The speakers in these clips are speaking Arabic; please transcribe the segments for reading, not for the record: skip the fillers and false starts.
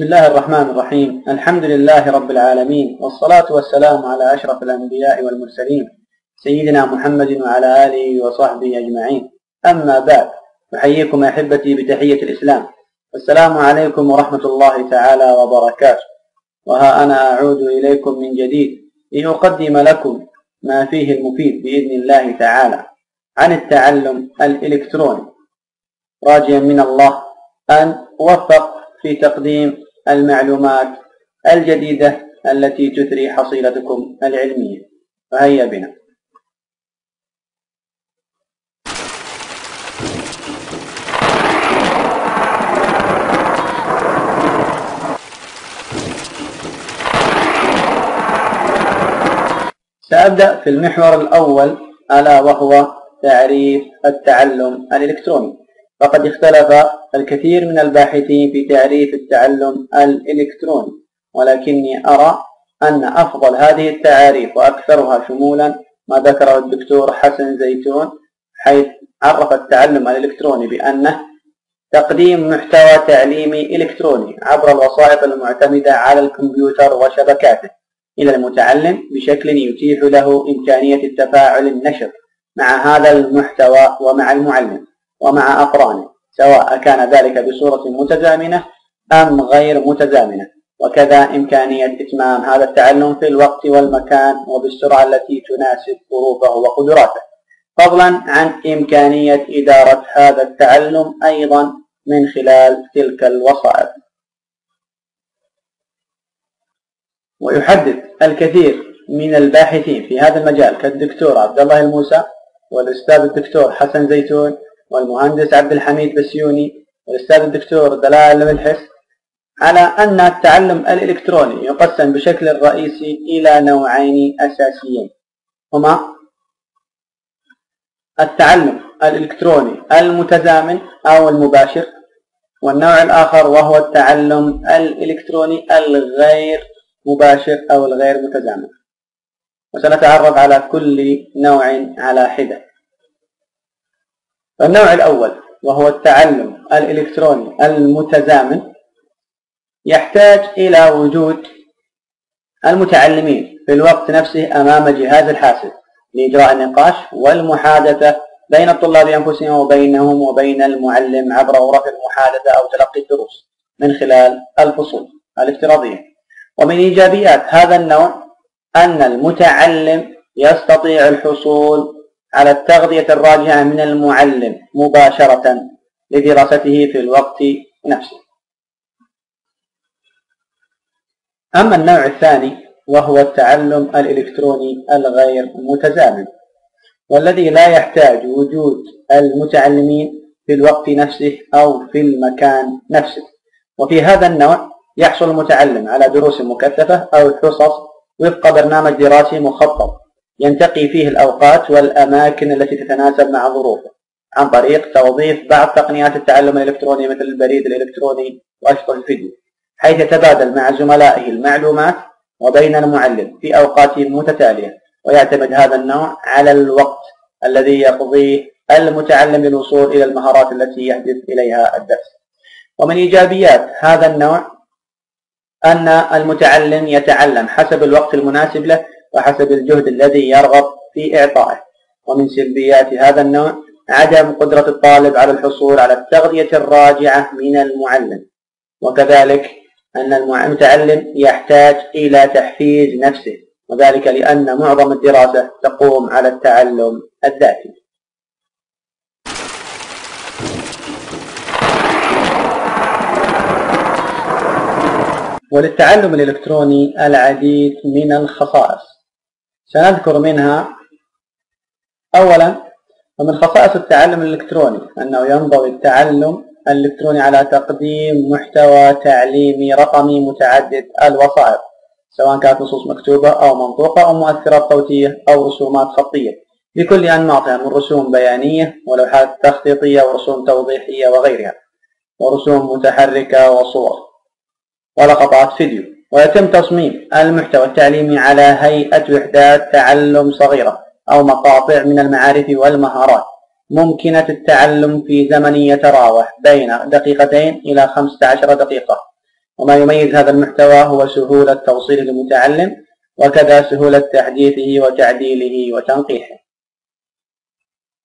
بسم الله الرحمن الرحيم. الحمد لله رب العالمين، والصلاة والسلام على أشرف الأنبياء والمرسلين سيدنا محمد وعلى آله وصحبه أجمعين. أما بعد، أحييكم أحبتي بتحية الإسلام، السلام عليكم ورحمة الله تعالى وبركاته. وها أنا أعود إليكم من جديد لأقدم لكم ما فيه المفيد بإذن الله تعالى عن التعلم الإلكتروني، راجيا من الله أن أوفق في تقديم المعلومات الجديدة التي تثري حصيلتكم العلمية. فهيا بنا. سأبدأ في المحور الأول، ألا وهو تعريف التعلم الإلكتروني. فقد اختلف الكثير من الباحثين في تعريف التعلم الإلكتروني، ولكني أرى أن أفضل هذه التعاريف وأكثرها شمولا ما ذكره الدكتور حسن زيتون، حيث عرف التعلم الإلكتروني بأنه تقديم محتوى تعليمي إلكتروني عبر الوسائط المعتمدة على الكمبيوتر وشبكاته إلى المتعلم بشكل يتيح له إمكانية التفاعل النشط مع هذا المحتوى ومع المعلم ومع أقرانه، سواء كان ذلك بصورة متزامنة أم غير متزامنة، وكذا إمكانية إتمام هذا التعلم في الوقت والمكان وبالسرعة التي تناسب ظروفه وقدراته، فضلا عن إمكانية إدارة هذا التعلم أيضا من خلال تلك الوسائط. ويحدد الكثير من الباحثين في هذا المجال كالدكتور عبد الله الموسى والأستاذ الدكتور حسن زيتون والمهندس عبد الحميد بسيوني والأستاذ الدكتور دلال الملحس على أن التعلم الإلكتروني يقسم بشكل رئيسي إلى نوعين أساسيين، هما التعلم الإلكتروني المتزامن أو المباشر، والنوع الآخر وهو التعلم الإلكتروني الغير مباشر أو الغير متزامن، وسنتعرف على كل نوع على حدة. النوع الأول وهو التعلم الإلكتروني المتزامن يحتاج إلى وجود المتعلمين في الوقت نفسه أمام جهاز الحاسب لإجراء النقاش والمحادثة بين الطلاب أنفسهم وبينهم وبين المعلم عبر غرف المحادثة أو تلقي الدروس من خلال الفصول الافتراضية. ومن إيجابيات هذا النوع أن المتعلم يستطيع الحصول على التغذية الراجعة من المعلم مباشرة لدراسته في الوقت نفسه. أما النوع الثاني وهو التعلم الإلكتروني الغير متزامن، والذي لا يحتاج وجود المتعلمين في الوقت نفسه أو في المكان نفسه. وفي هذا النوع يحصل المتعلم على دروس مكثفة أو حصص وفق برنامج دراسي مخطط ينتقي فيه الأوقات والأماكن التي تتناسب مع ظروفه عن طريق توظيف بعض تقنيات التعلم الإلكتروني مثل البريد الإلكتروني وأشرطة الفيديو، حيث يتبادل مع زملائه المعلومات وبين المعلم في أوقات متتالية. ويعتمد هذا النوع على الوقت الذي يقضيه المتعلم للوصول إلى المهارات التي يهدف إليها الدرس. ومن إيجابيات هذا النوع أن المتعلم يتعلم حسب الوقت المناسب له وحسب الجهد الذي يرغب في إعطائه. ومن سلبيات هذا النوع عدم قدرة الطالب على الحصول على التغذية الراجعة من المعلم، وكذلك أن المتعلم يحتاج إلى تحفيز نفسه، وذلك لأن معظم الدراسة تقوم على التعلم الذاتي. وللتعلم الإلكتروني العديد من الخصائص، سنذكر منها أولا. ومن خصائص التعلم الإلكتروني أنه ينضوي التعلم الإلكتروني على تقديم محتوى تعليمي رقمي متعدد الوسائط، سواء كانت نصوص مكتوبة أو منطوقة أو مؤثرات صوتية أو رسومات خطية بكل أنماطها، من رسوم بيانية ولوحات تخطيطية ورسوم توضيحية وغيرها، ورسوم متحركة وصور ولقطات فيديو. ويتم تصميم المحتوى التعليمي على هيئة وحدات تعلم صغيرة أو مقاطع من المعارف والمهارات ممكنة التعلم في زمن يتراوح بين دقيقتين إلى 15 دقيقة، وما يميز هذا المحتوى هو سهولة توصيله للمتعلم، وكذا سهولة تحديثه وتعديله وتنقيحه.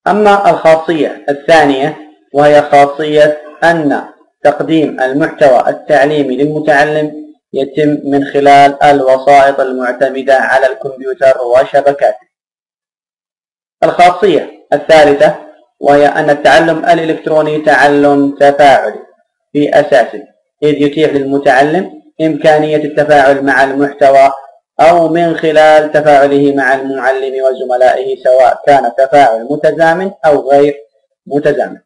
أما الخاصية الثانية وهي خاصية أن تقديم المحتوى التعليمي للمتعلم يتم من خلال الوسائط المعتمدة على الكمبيوتر وشبكاته. الخاصية الثالثة وهي أن التعلم الإلكتروني تعلم تفاعلي في أساسه، إذ يتيح للمتعلم إمكانية التفاعل مع المحتوى أو من خلال تفاعله مع المعلم وزملائه، سواء كان تفاعل متزامن أو غير متزامن.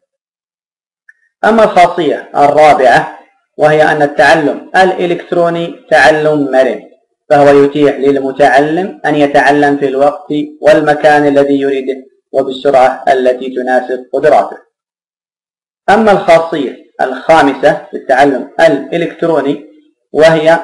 أما الخاصية الرابعة وهي أن التعلم الإلكتروني تعلم مرن، فهو يتيح للمتعلم أن يتعلم في الوقت والمكان الذي يريده وبالسرعة التي تناسب قدراته. أما الخاصية الخامسة في التعلم الإلكتروني وهي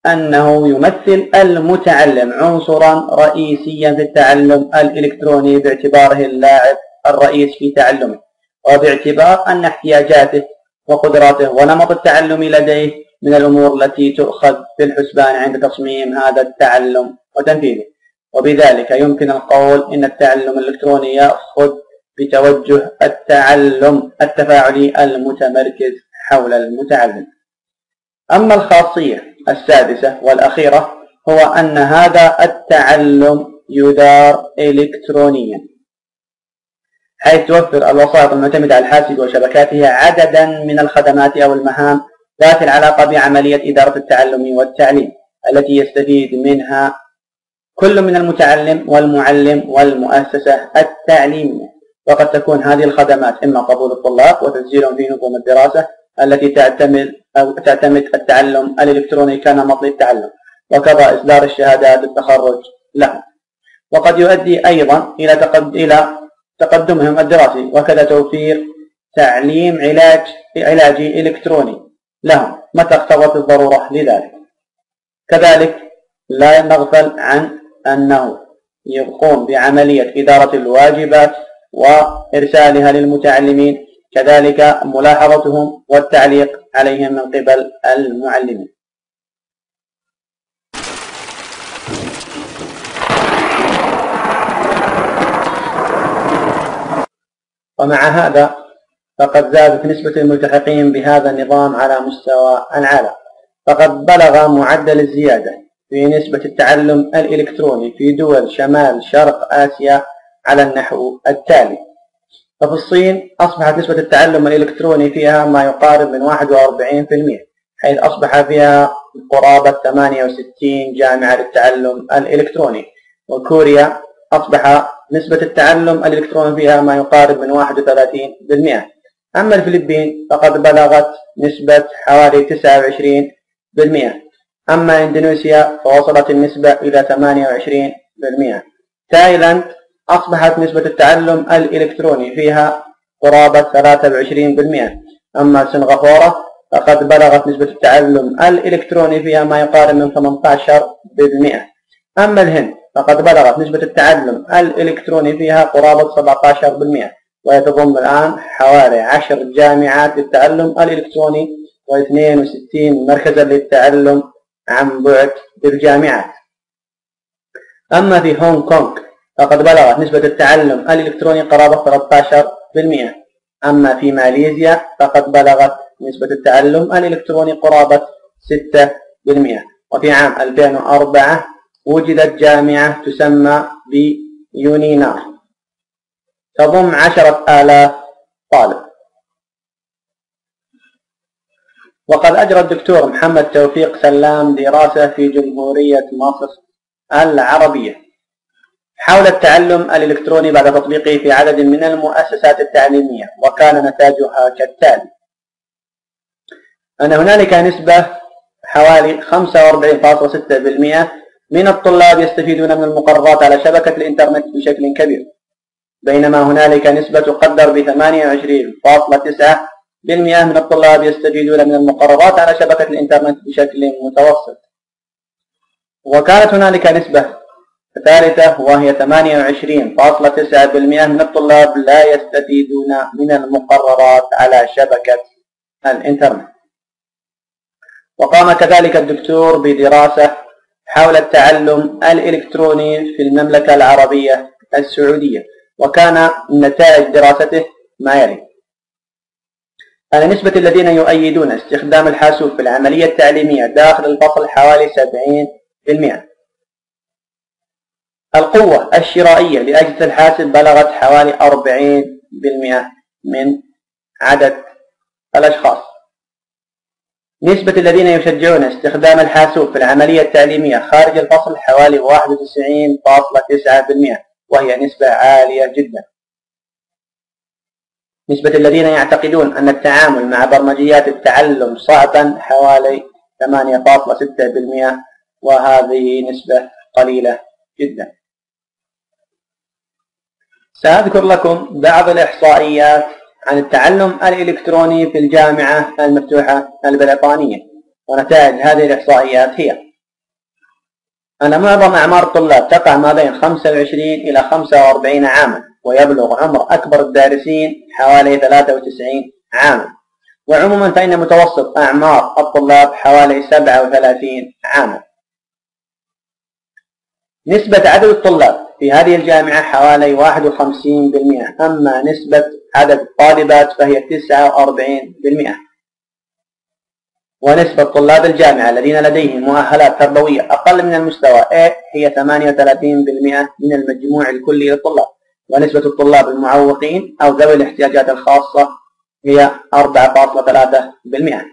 أنه يمثل المتعلم عنصرا رئيسيا في التعلم الإلكتروني باعتباره اللاعب الرئيس في تعلمه، وباعتبار أن احتياجاته وقدراته ونمط التعلم لديه من الأمور التي تؤخذ في الحسبان عند تصميم هذا التعلم وتنفيذه. وبذلك يمكن القول إن التعلم الإلكتروني يأخذ بتوجه التعلم التفاعلي المتمركز حول المتعلم. أما الخاصية السادسة والأخيرة هو أن هذا التعلم يدار إلكترونيا، حيث توفر الوسائط المعتمدة على الحاسب وشبكاته عددا من الخدمات أو المهام ذات العلاقة بعملية إدارة التعلم والتعليم، التي يستفيد منها كل من المتعلم والمعلم والمؤسسة التعليمية. وقد تكون هذه الخدمات إما قبول الطلاب وتسجيلهم في نظم الدراسة التي تعتمد التعلم الإلكتروني كنمط للتعلم، وكذا إصدار الشهادات للتخرج لهم، وقد يؤدي أيضا إلى تقدمهم الدراسي، وكذا توفير تعليم علاجي إلكتروني لهم متى اقتضت الضرورة لذلك. كذلك لا نغفل عن أنه يقوم بعملية إدارة الواجبات وإرسالها للمتعلمين، كذلك ملاحظتهم والتعليق عليهم من قبل المعلمين. ومع هذا فقد زادت نسبة الملتحقين بهذا النظام على مستوى العالم، فقد بلغ معدل الزيادة في نسبة التعلم الإلكتروني في دول شمال شرق آسيا على النحو التالي. ففي الصين أصبحت نسبة التعلم الإلكتروني فيها ما يقارب من 41%، حيث أصبح فيها قرابة 68 جامعة للتعلم الإلكتروني. وكوريا أصبح نسبة التعلم الإلكتروني فيها ما يقارب من 31%. أما الفلبين فقد بلغت نسبة حوالي 29%. أما إندونيسيا فوصلت النسبة إلى 28%. تايلاند أصبحت نسبة التعلم الإلكتروني فيها قرابة 23%. أما سنغافورة فقد بلغت نسبة التعلم الإلكتروني فيها ما يقارب من 18%. أما الهند فقد بلغت نسبة التعلم الإلكتروني فيها قرابة 17%، وهي تضم الآن حوالي 10 جامعات للتعلم الإلكتروني و62 مركزا للتعلم عن بعد بالجامعات. أما في هونغ كونغ فقد بلغت نسبة التعلم الإلكتروني قرابة 13%. أما في ماليزيا فقد بلغت نسبة التعلم الإلكتروني قرابة 6%. وفي عام 2004 وجدت جامعة تسمى بيونينار تضم 10,000 طالب. وقد أجرى الدكتور محمد توفيق سلام دراسة في جمهورية مصر العربية حول التعلم الإلكتروني بعد تطبيقه في عدد من المؤسسات التعليمية، وكان نتاجها كالتالي: أن هنالك نسبة حوالي 45.6% من الطلاب يستفيدون من المقررات على شبكة الإنترنت بشكل كبير، بينما هنالك نسبة تقدر ب 28.9% من الطلاب يستفيدون من المقررات على شبكة الإنترنت بشكل متوسط. وكانت هنالك نسبة ثالثة وهي 28.9% من الطلاب لا يستفيدون من المقررات على شبكة الإنترنت. وقام كذلك الدكتور بدراسة حول التعلم الإلكتروني في المملكة العربية السعودية، وكان من نتائج دراسته ما يلي: أن نسبة الذين يؤيدون استخدام الحاسوب في العملية التعليمية داخل الفصل حوالي 70%. القوة الشرائية لأجهزة الحاسب بلغت حوالي 40% من عدد الأشخاص. نسبة الذين يشجعون استخدام الحاسوب في العملية التعليمية خارج الفصل حوالي 91.9%، وهي نسبة عالية جدا. نسبة الذين يعتقدون أن التعامل مع برمجيات التعلم صعبا حوالي 8.6%، وهذه نسبة قليلة جدا. سأذكر لكم بعض الإحصائيات عن التعلم الإلكتروني في الجامعة المفتوحة البريطانية، ونتائج هذه الإحصائيات هي: أن معظم أعمار الطلاب تقع ما بين 25 إلى 45 عاما، ويبلغ عمر أكبر الدارسين حوالي 93 عاما، وعموما فإن متوسط أعمار الطلاب حوالي 37 عاما. نسبة عدد الطلاب في هذه الجامعة حوالي 51%، أما نسبة عدد الطالبات فهي 49%. ونسبة طلاب الجامعة الذين لديهم مؤهلات تربوية أقل من المستوى A هي 38% من المجموع الكلي للطلاب، ونسبة الطلاب المعوقين أو ذوي الاحتياجات الخاصة هي 4.3%.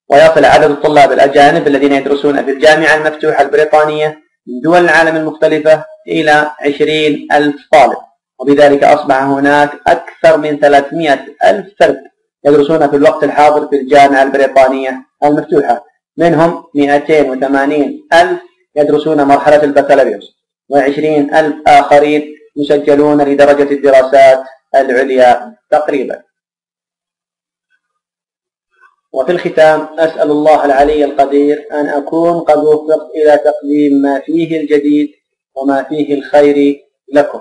ويصل عدد الطلاب الأجانب الذين يدرسون في الجامعة المفتوحة البريطانية من دول العالم المختلفة إلى 20,000 طالب، وبذلك أصبح هناك أكثر من 300,000 فرد يدرسون في الوقت الحاضر في الجامعة البريطانية المفتوحة، منهم 280,000 يدرسون مرحلة البكالوريوس، و20,000 آخرين يسجلون لدرجة الدراسات العليا تقريبا. وفي الختام أسأل الله العلي القدير أن أكون قد وفقت إلى تقديم ما فيه الجديد وما فيه الخير لكم،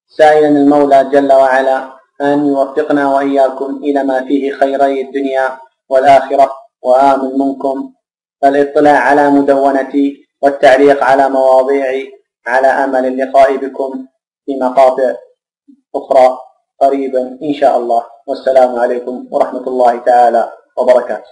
سائلا المولى جل وعلا أن يوفقنا وإياكم إلى ما فيه خيري الدنيا والآخرة. وآمل منكم الاطلاع على مدونتي والتعليق على مواضيعي، على أمل اللقاء بكم في مقاطع أخرى قريبا إن شاء الله. والسلام عليكم ورحمة الله تعالى وبركاته.